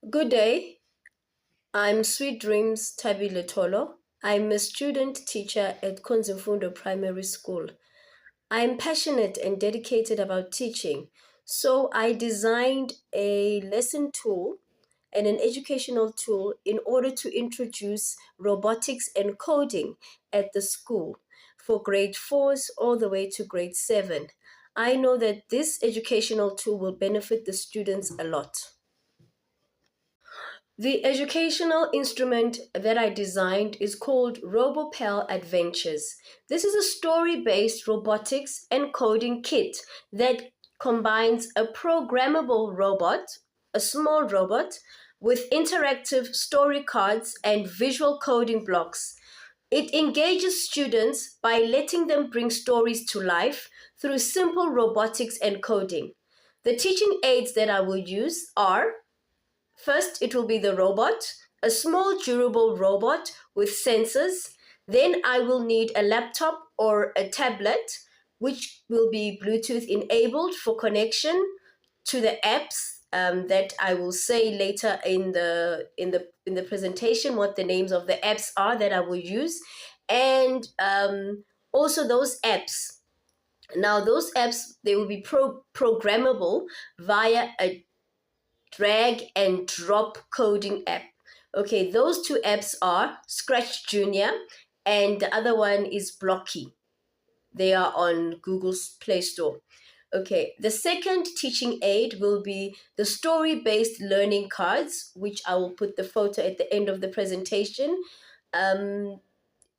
Good day. I'm Sweet Dreams Tabi Letolo. I'm a student teacher at Konzimfundo Primary School. I'm passionate and dedicated about teaching, so I designed a lesson tool and an educational tool in order to introduce robotics and coding at the school for grade 4s all the way to grade 7. I know that this educational tool will benefit the students a lot. The educational instrument that I designed is called RoboPal Adventures. This is a story-based robotics and coding kit that combines a programmable robot, a small robot, with interactive story cards and visual coding blocks. It engages students by letting them bring stories to life through simple robotics and coding. The teaching aids that I will use are: first, it will be the robot, a small durable robot with sensors. Then I will need a laptop or a tablet, which will be Bluetooth enabled for connection to the apps that I will say later in the presentation what the names of the apps are that I will use, and also those apps. Now, those apps, they will be programmable via a drag and drop coding app. Okay, those two apps are Scratch Junior and the other one is Blocky. They are on Google's Play Store. Okay, the second teaching aid will be the story-based learning cards, which I will put the photo at the end of the presentation.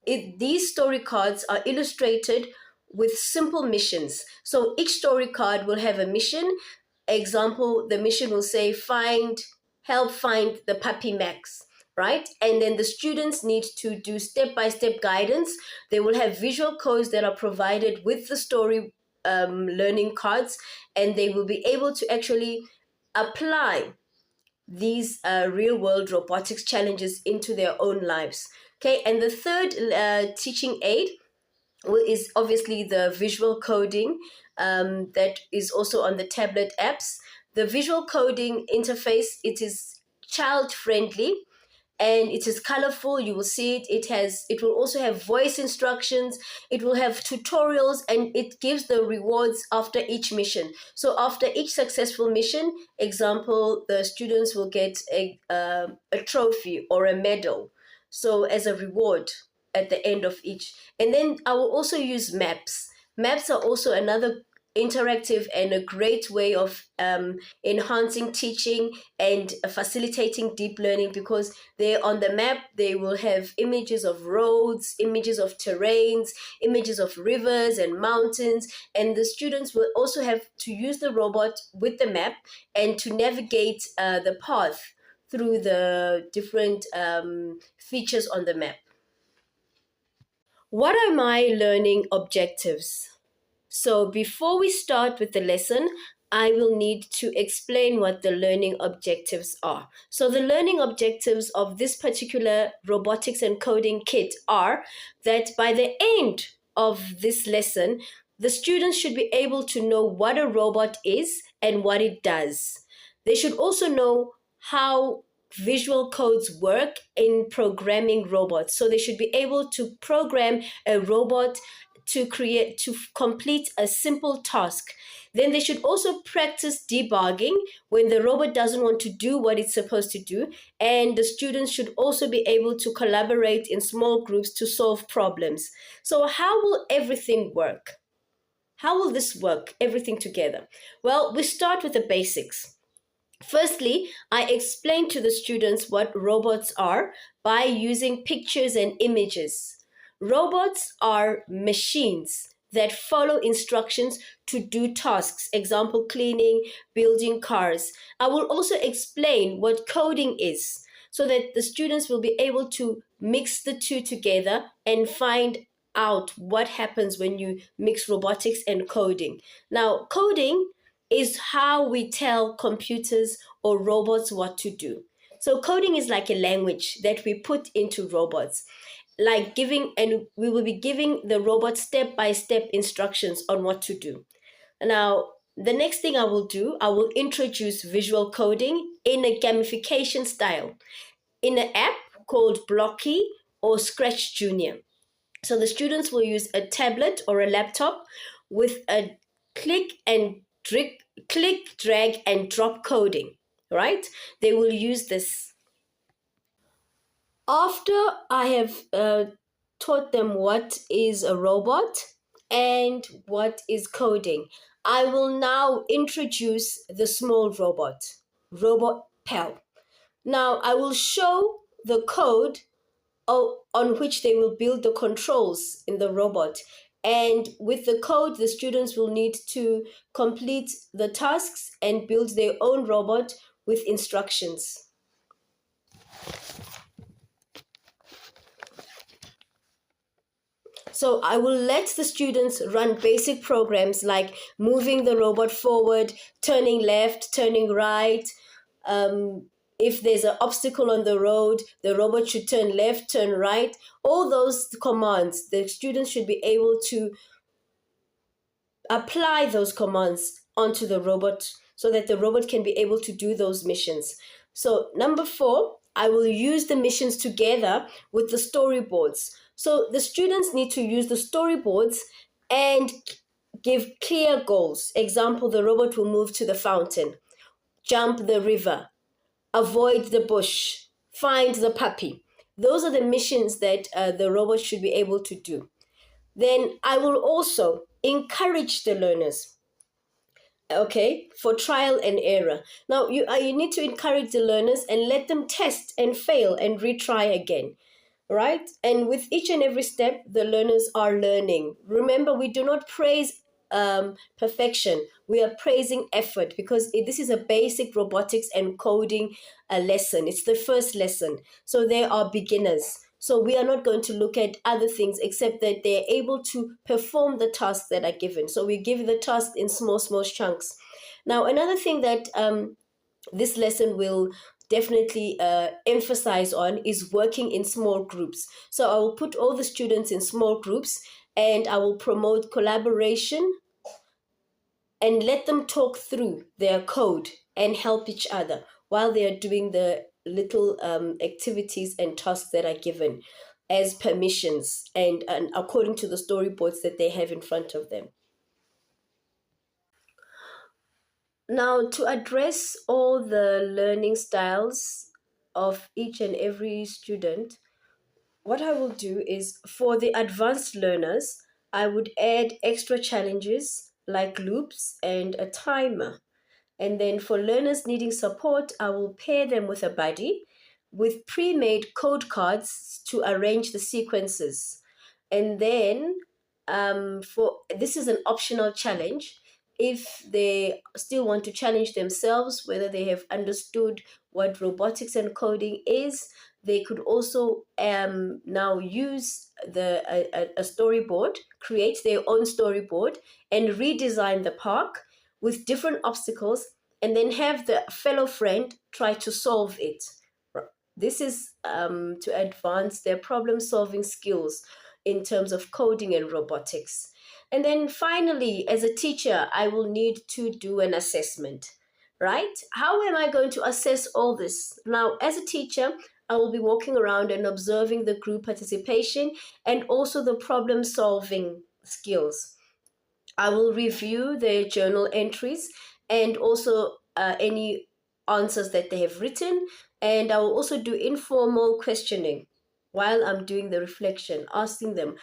These story cards are illustrated with simple missions. So each story card will have a mission. Example, the mission will say help find the puppy Max, right? And then the students need to do step-by-step guidance. They will have visual codes that are provided with the story learning cards, and they will be able to actually apply these real-world robotics challenges into their own lives. Okay, and the third teaching aid is obviously the visual coding that is also on the tablet apps. The visual coding interface, it is child friendly and it is colorful. You will see it will also have voice instructions, it will have tutorials, and it gives the rewards after each mission. So after each successful mission, example, the students will get a trophy or a medal, so as a reward at the end of each. And then I will also use maps. Maps are also another interactive and a great way of enhancing teaching and facilitating deep learning, because they on the map they will have images of roads, images of terrains, images of rivers and mountains, and the students will also have to use the robot with the map and to navigate the path through the different features on the map. What are my learning objectives? So before we start with the lesson, I will need to explain what the learning objectives are. So the learning objectives of this particular robotics and coding kit are that by the end of this lesson, the students should be able to know what a robot is and what it does. They should also know how visual codes work in programming robots. So they should be able to program a robot to complete a simple task. Then they should also practice debugging when the robot doesn't want to do what it's supposed to do. And the students should also be able to collaborate in small groups to solve problems. So how will everything work? How will this work, everything together? Well, we start with the basics. Firstly, I explain to the students what robots are by using pictures and images. Robots are machines that follow instructions to do tasks, example, cleaning, building cars. I will also explain what coding is so that the students will be able to mix the two together and find out what happens when you mix robotics and coding. Now, coding is how we tell computers or robots what to do. So coding is like a language that we put into robots, and we will be giving the robot step-by-step instructions on what to do. Now, The next thing I will do, I will introduce visual coding in a gamification style in an app called Blocky or Scratch Junior. So the students will use a tablet or a laptop with a click and drag, drag and drop coding, right? They will use this. After I have taught them what is a robot and what is coding, I will now introduce the small robot, RoboPal. Now I will show the code on which they will build the controls in the robot. And with the code, the students will need to complete the tasks and build their own robot with instructions. So I will let the students run basic programs like moving the robot forward, turning left, turning right. If there's an obstacle on the road, the robot should turn left, turn right. All those commands, the students should be able to apply those commands onto the robot so that the robot can be able to do those missions. So, number four, I will use the missions together with the storyboards. So, the students need to use the storyboards and give clear goals. Example, the robot will move to the fountain, jump the river, avoid the bush, find the puppy. Those are the missions that the robot should be able to do. Then I will also encourage the learners, okay, for trial and error. Now you need to encourage the learners and let them test and fail and retry again, right? And with each and every step, the learners are learning. Remember, we do not praise perfection. We are praising effort because this is a basic robotics and coding lesson. It's the first lesson. So they are beginners. So we are not going to look at other things except that they're able to perform the tasks that are given. So we give the task in small, small chunks. Now, another thing that this lesson will definitely emphasize on is working in small groups. So I will put all the students in small groups and I will promote collaboration and let them talk through their code and help each other while they are doing the little activities and tasks that are given as permissions and according to the storyboards that they have in front of them. Now, to address all the learning styles of each and every student, what I will do is for the advanced learners, I would add extra challenges like loops and a timer. And then for learners needing support, I will pair them with a buddy with pre made code cards to arrange the sequences. And then for this is an optional challenge. If they still want to challenge themselves, whether they have understood what robotics and coding is, they could also now use a storyboard, create their own storyboard, and redesign the park with different obstacles, and then have the fellow friend try to solve it. This is to advance their problem solving skills in terms of coding and robotics. And then finally, as a teacher, I will need to do an assessment, right? How am I going to assess all this? Now, as a teacher, I will be walking around and observing the group participation and also the problem solving skills. I will review their journal entries and also any answers that they have written. And I will also do informal questioning while I'm doing the reflection, asking them,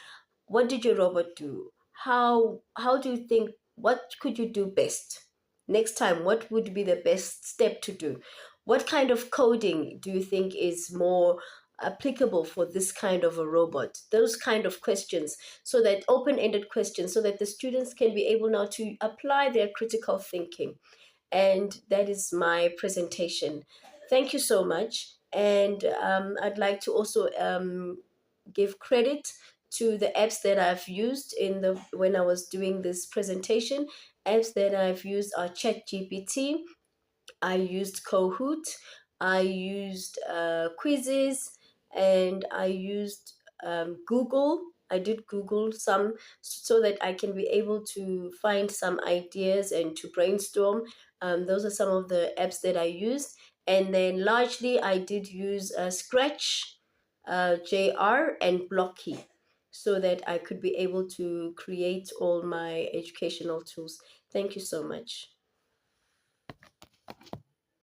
what did your robot do? How do you think, what could you do best? Next time, what would be the best step to do? What kind of coding do you think is more applicable for this kind of a robot? Those kind of questions, so that open-ended questions, so that the students can be able now to apply their critical thinking. And that is my presentation. Thank you so much. And I'd like to also give credit to the apps that I've used in the when I was doing this presentation. Apps that I've used are ChatGPT, I used Kahoot, I used quizzes, and I used Google. I did Google some so that I can be able to find some ideas and to brainstorm. Those are some of the apps that I used. And then largely I did use Scratch, JR, and Blocky so that I could be able to create all my educational tools. Thank you so much.